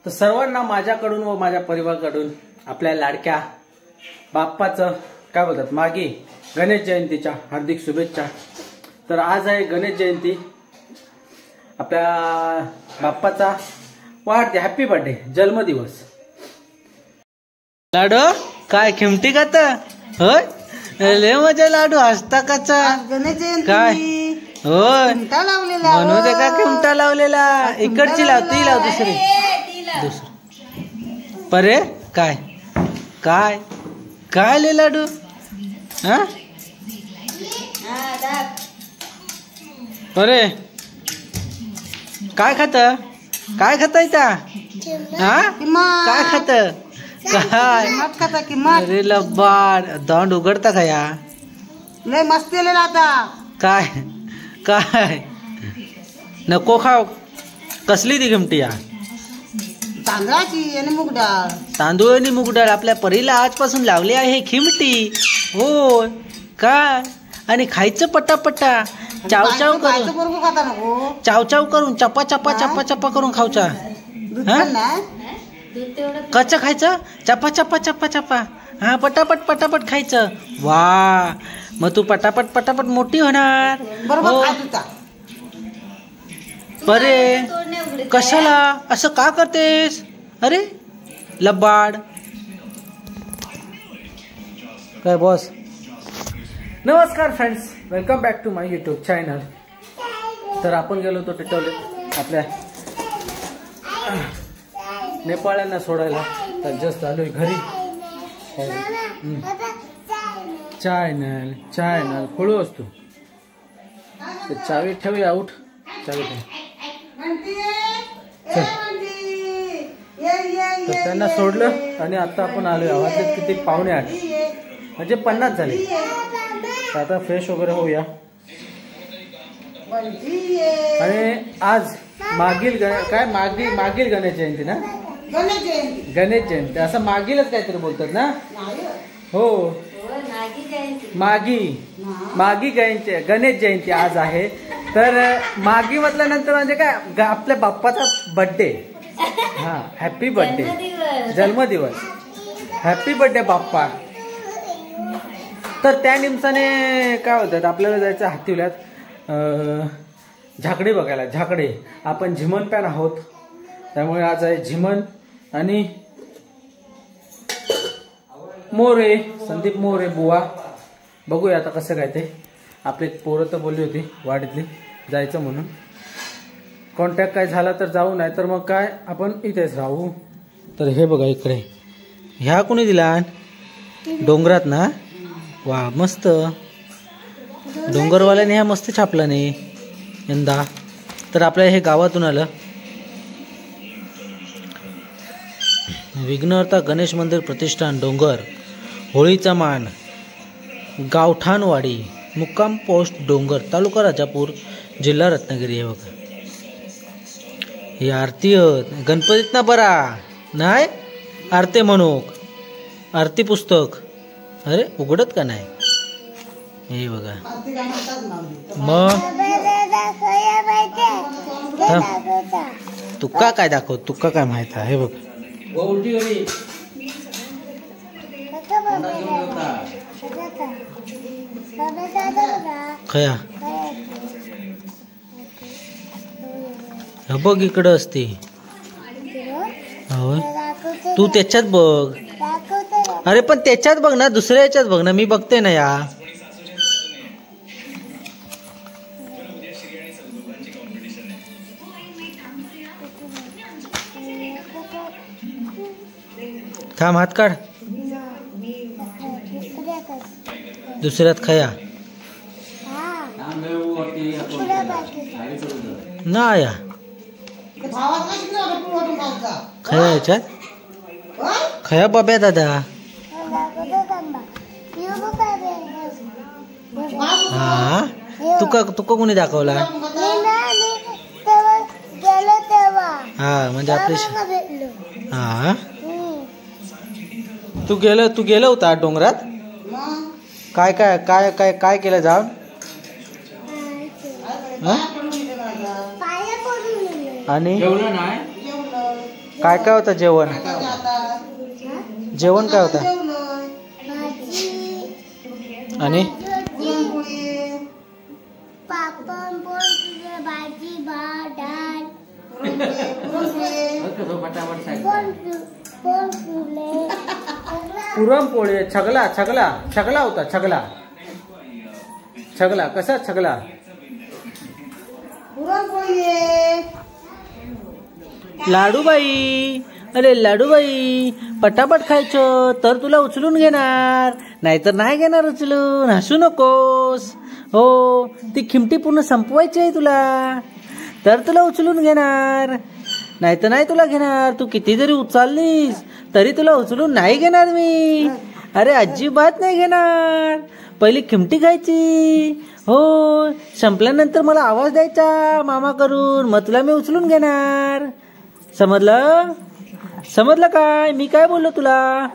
तर सर्वांना माझ्याकडून व माझ्या परिवाराकडून आपल्या लाडक्या बाप्पाचं काय बोलतात मागे गणेश जयंतीच्या हार्दिक शुभेच्छा। तर आज आहे गणेश जयंती, आपल्या बाप्पाचा वाढदिवस, हॅपी बर्थडे, जन्मदिवस। लाडू काय खिमटी खात होय? लय मजा लाडू, हसता कचा काय होय? म्हणू दे का खिमटा लावलेला, इकडची लाव, ती लाव, दुसरी परे काय काय काय ले लाडू हा अरे काय खात, काय खाता इथं हा, काय खात, काय अरे लबाड, दांड उघडता का या लय मस्ती आता काय काय नको खाऊ। कसली ती खिमटी या? तांदळाची आणि मूग डाळ। तांदूळ आणि मूग डाळ आपल्या परीला आजपासून लावली आहे खिमटी होय काय, आणि खायचं पटापटा, चाव चाव करून, चाव चाव करून, चपा चपा चपा चपा करून खाऊचा, कच्च खायचं, चपा चपा चपा चपा, हा पटापट पटापट खायचं। वा मग तू पटापट पटापट मोठी होणार हो। परे कशाला असं का करतेस? अरे लबाड काय बॉस। नमस्कार friends, welcome back to my YouTube channel. तर आपण गेलो होतो टिटवले आपल्या नेपाळ्यांना सोडायला, तर जस्ट आलोय घरी। चॅनल चॅनल खोळू असतो, तर चावी ठेवूया, उठ चावी ठेव। तर त्यांना सोडलं आणि आता आपण आलोय, वाजलेत किती, 7:45 म्हणजे 50 झाले। तर आता फ्रेश वगैरे होऊया। आणि आज मागील मागील गणेश जयंती ना, गणेश जयंती असं मागीलच काहीतरी बोलतात ना हो, मागी गणेश जयंती आज आहे। तर मागी म्हटल्यानंतर म्हणजे काय, आपल्या बाप्पाचा बर्थडे, हा हॅपी बर्थडे, जन्मदिवस, हॅपी बर्थडे बाप्पा। तर त्या निमित्ताने काय होतात, आपल्याला जायचं हातीवल्यात झाकडे बघायला। झाकडे आपण झिमन पॅन आहोत, त्यामुळे आज आहे झिमन आणि मोरे, संदीप मोरे बुवा। बघूया आता कसं काय ते, आपली पोरं तर बोलली होती वाडीतली जायचं म्हणून, कॉन्टॅक्ट काय झाला तर जाऊ, नाही तर मग काय आपण इथेच राहू। तर हे बघा इकडे, ह्या कोणी दिला डोंगरात ना, वा मस्त, डोंगरवाल्याने ह्या मस्त छापला नाही यंदा। तर आपल्या हे गावातून आलं, विघ्नहर्ता गणेश मंदिर प्रतिष्ठान डोंगर, होळीचा मान, गावठाणवाडी, मुक्काम पोस्ट डोंगर, तालुका राजापूर, जिल्हा रत्नागिरी। हे बघा ही आरती गणपतीत ना बरा नाही, आरती म्हणूक, आरती पुस्तक, अरे उघडत का नाही, हे बघा। मग तुका काय दाखव, तुका काय माहित आहे, हे बघ खया बघ इकडं असते, तू त्याच्यात बघ, अरे पण त्याच्यात बघ ना, दुसऱ्या याच्यात बघ ना, मी बघते ना या। थांब हात काढ, दुसऱ्यात खया ना या, खया याच्यात खया बाब्या दादा, हा तुका कोणी दाखवला, हा म्हणजे आपले, हा तू गेलो होता डोंगरात, काय काय काय काय काय केलं जाऊन, आणि काय काय होतं जेवण? जेवण काय होतं? आणि पुरणपोळी. छगला छगला छगला होता. छगला छगला कसा छगला? लाडूबाई, अरे लाडूबाई, पटापट खायचं तर तुला उचलून घेणार, नाहीतर नाही घेणार उचलून. हसू नकोस. हो, ती खिमटी पूर्ण संपवायची आहे तुला, तर तुला उचलून घेणार, नाहीतर नाही तुला घेणार. तू किती जरी उचललीस तरी तुला उचलून नाही घेणार मी. अरे अजिबात नाही घेणार. पहिली खिमटी खायची. हो, संपल्यानंतर मला आवाज द्यायचा मामा करून, मग तुला मी उचलून घेणार. समजलं? समजलं काय मी काय बोललो तुला?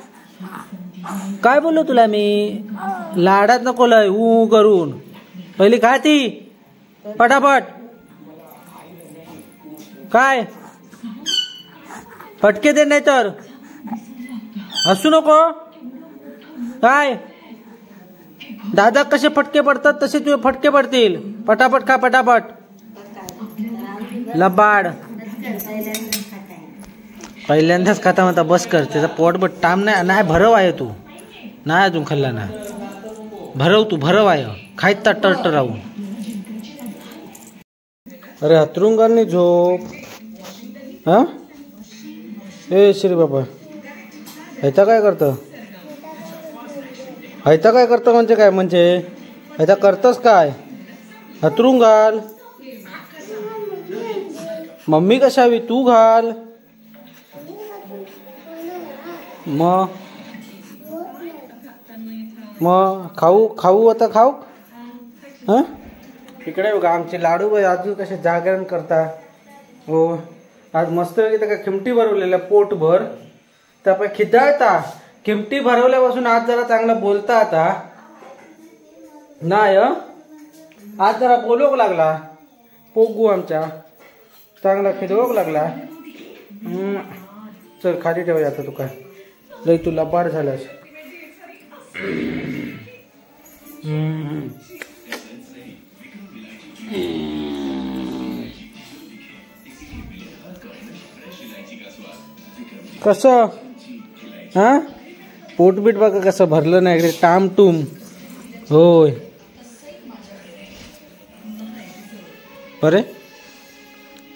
काय बोललो तुला मी? लाडात नको लय ऊ करून. पहिली खा ती पटापट. काय फटके दे, नाही तर हसू नको. काय दादा कसे फटके पडतात तसे तुझे फटके पडतील. पटापट खा पटापट. लबाड. पहिल्यांदाच खाता म्हणता बस कर. त्याचा पोटभर टाम नाही भरव आहे. तू नाही अजून खाल्ला ना. भरव तू भरव आहे. खायत टर राहून. अरे हतरुंगांनी झोप. हा ए श्री बाबा, ह्याचा काय करतं? ह्याचा काय करतं म्हणजे काय? म्हणजे ह्याचा करतस काय? हतरून घाल. मम्मी कशावी? तू घाल. मग खाऊ खाऊ आता खाऊ. हा इकडे बघा आमचे लाडू बाई अजून कसे जागरण करता. हो, आज मस्त का खिमटी भरवलेल्या पोटभर. त्यापै खिदळता. खिमटी भरवल्यापासून आज जरा चांगलं बोलता. आता नाही आज जरा बोलवक लागला. पोगू आमच्या चांगला खिदवक लागला. चल खाली ठेवा. आता तू काय लई तुला बार झालास. कसं हा पोटबीट बघा कसं भरलं नाही टाम टूम. होय बरे.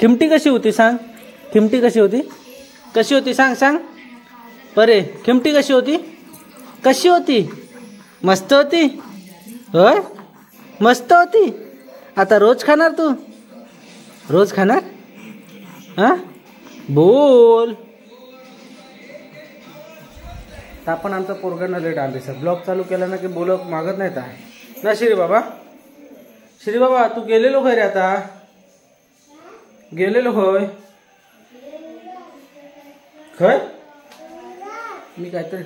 खिमटी कशी होती सांग? खिमटी कशी होती? कशी होती सांग सांग बरे. खिमटी कशी होती? कशी होती? मस्त होती. होय मस्त होती. आता रोज खाणार तू? रोज खाणार? हा बोल. आपण आमचा पोरगांना लेट आले सर. ब्लॉग चालू केला ना की बोलक मागत नाही ना श्री बाबा. श्री बाबा तू गेलेलो खरे? आता गेलेलो होय खय? मी काहीतरी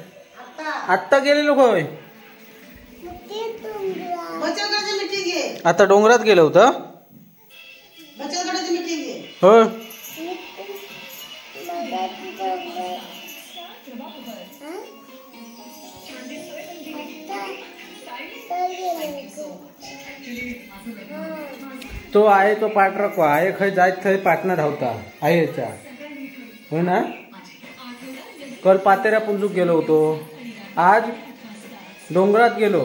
आत्ता गेलेलो होय. आता डोंगरात गेलो होतं होय. तो आहे तो पाठराखवा आहे. खय जायत खय पाटणा धावता आहे याच्या. हो ना. कल पातेऱ्या पुंजूक गेलो होतो. आज डोंगरात गेलो.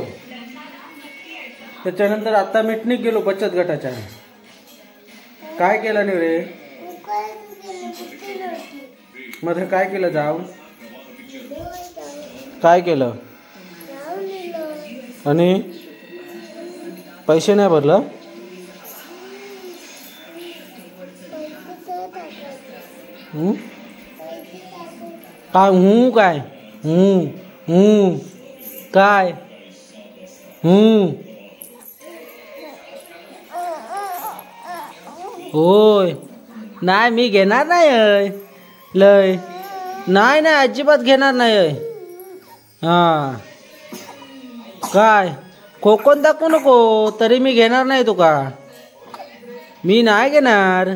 त्याच्यानंतर आता मिटणीक गेलो बचत गटाच्या. काय केलं नाही रे? मध्ये काय केलं जाऊन? काय केलं? आणि पैसे नाही भरलं? काय काय काय होय. नाही मी घेणार नाही लय. नाही नाही अजिबात घेणार नाही. हा काय कोकण दाखवू नको तरी मी घेणार नाही. तुका मी नाही घेणार.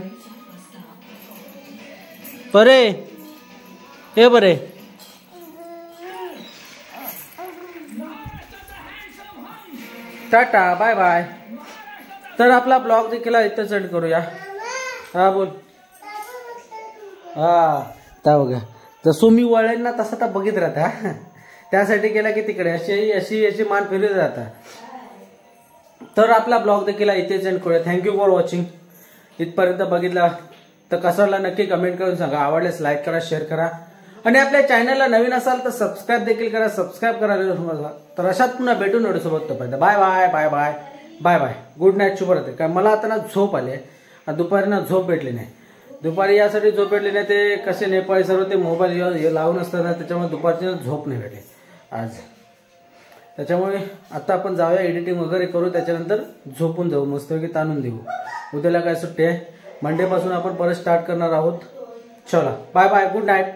बरे हे बरे टाटा बाय बाय. तर आपला ब्लॉग देखील इथं एंड करूया. हा बोल. हा त्या बघा जसं मी वळेन ना तसं तर बघित राहता. त्यासाठी केला की तिकडे अशी अशी अशी मान फिरत राहता. तर आपला ब्लॉग देखील इथेच एंड करूया. Thank you for watching. इथपर्यंत बघितला तर कसाला नक्की कमेंट करून सांगा. आवडल्यास लाईक करा, शेअर करा आणि आपल्या चॅनलला नवीन असाल तर सबस्क्राईब देखील करा. सबस्क्राईब करा. तर अशात पुन्हा भेटून सोबत तोपर्यंत bye bye bye bye bye bye. Good night, शुभरात्री. कारण मला आता ना झोप आली आहे. दुपारी ना झोप भेटली नाही. दुपारी यासाठी झोप भेटली नाही ते कसे नेपाळी सर्व ते मोबाईल लावून असतात ना त्याच्यामुळे दुपारची झोप नाही भेटली आज. त्याच्यामुळे आता आपण जाऊया एडिटिंग वगैरे करू. त्याच्यानंतर झोपून जाऊ मस्तपैकी ताणून देऊ. उद्याला काय सुट्टी आहे. मंडे पासून आपण परत स्टार्ट करणार आहोत. चला बाय बाय. Good night.